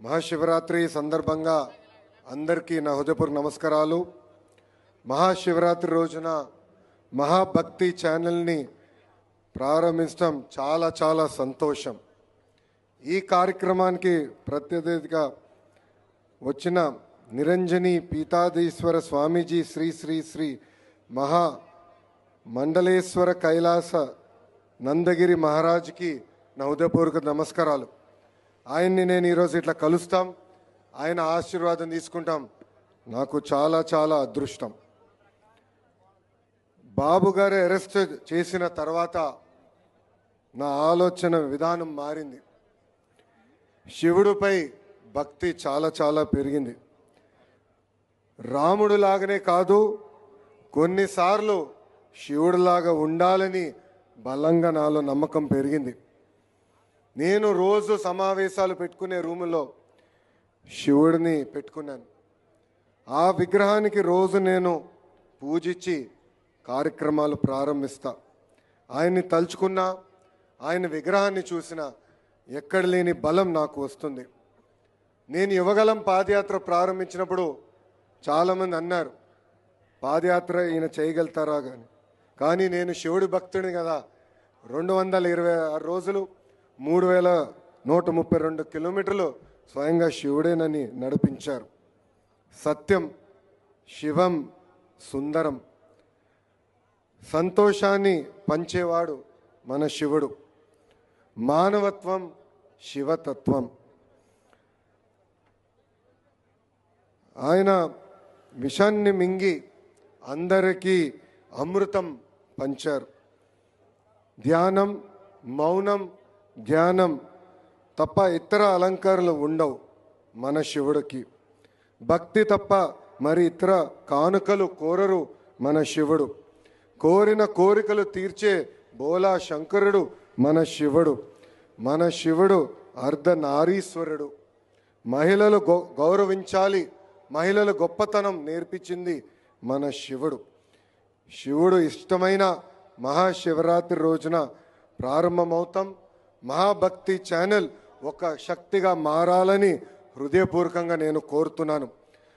మహాశివరాత్రి సందర్భంగా అందరికీ నా హృదయపూర్వక నమస్కారాలు. మహాశివరాత్రి రోజున మహాభక్తి ఛానల్ని ప్రారంభించడం చాలా చాలా సంతోషం. ఈ కార్యక్రమానికి ప్రత్యేకతగా వచ్చిన నిరంజని పీతాధీశ్వర స్వామీజీ శ్రీ శ్రీ శ్రీ మహా మండలేశ్వర కైలాస నందగిరి మహారాజ్కి నా హృదయపూర్వక నమస్కారాలు. ఆయన్ని నేను ఈరోజు ఇట్లా కలుస్తాం, ఆయన ఆశీర్వాదం తీసుకుంటాం, నాకు చాలా చాలా అదృష్టం. బాబు గారు అరెస్ట్ చేసిన తర్వాత నా ఆలోచన విధానం మారింది. శివుడిపై భక్తి చాలా చాలా పెరిగింది. రాముడులాగానే కాదు, కొన్నిసార్లు శివుడిలాగా ఉండాలని బలంగా నాలో నమ్మకం పెరిగింది. నేను రోజు సమావేశాలు పెట్టుకునే రూములో శివుడిని పెట్టుకున్నాను. ఆ విగ్రహానికి రోజు నేను పూజించి కార్యక్రమాలు ప్రారంభిస్తా. ఆయన్ని తలుచుకున్నా, ఆయన విగ్రహాన్ని చూసినా ఎక్కడ లేని బలం నాకు వస్తుంది. నేను యువగలం పాదయాత్ర ప్రారంభించినప్పుడు చాలామంది అన్నారు, పాదయాత్ర ఈయన చేయగలుగుతారా కానీ నేను శివుడి భక్తుడిని కదా. 226 రోజులు 3132 కిలోమీటర్లు స్వయంగా శివుడేనని నడిపించారు. సత్యం, శివం, సుందరం, సంతోషాన్ని పంచేవాడు మన శివుడు. మానవత్వం, శివతత్వం. ఆయన విషాన్ని మింగి అందరికీ అమృతం పంచారు. ధ్యానం, మౌనం, ధ్యానం తప్ప ఇతర అలంకారాలు ఉండవు మన శివుడికి. భక్తి తప్ప మరి ఇతర కానుకలు కోరరు మన శివుడు. కోరిన కోరికలు తీర్చే బోలా శంకరుడు మన శివుడు. మన శివుడు అర్ధనారీశ్వరుడు. మహిళలు గౌరవించాలి, మహిళల గొప్పతనం నేర్పించింది మన శివుడు. శివుడు ఇష్టమైన మహాశివరాత్రి రోజున ప్రారంభమవుతాం. మహాభక్తి ఛానల్ ఒక శక్తిగా మారాలని హృదయపూర్వకంగా నేను కోరుతున్నాను.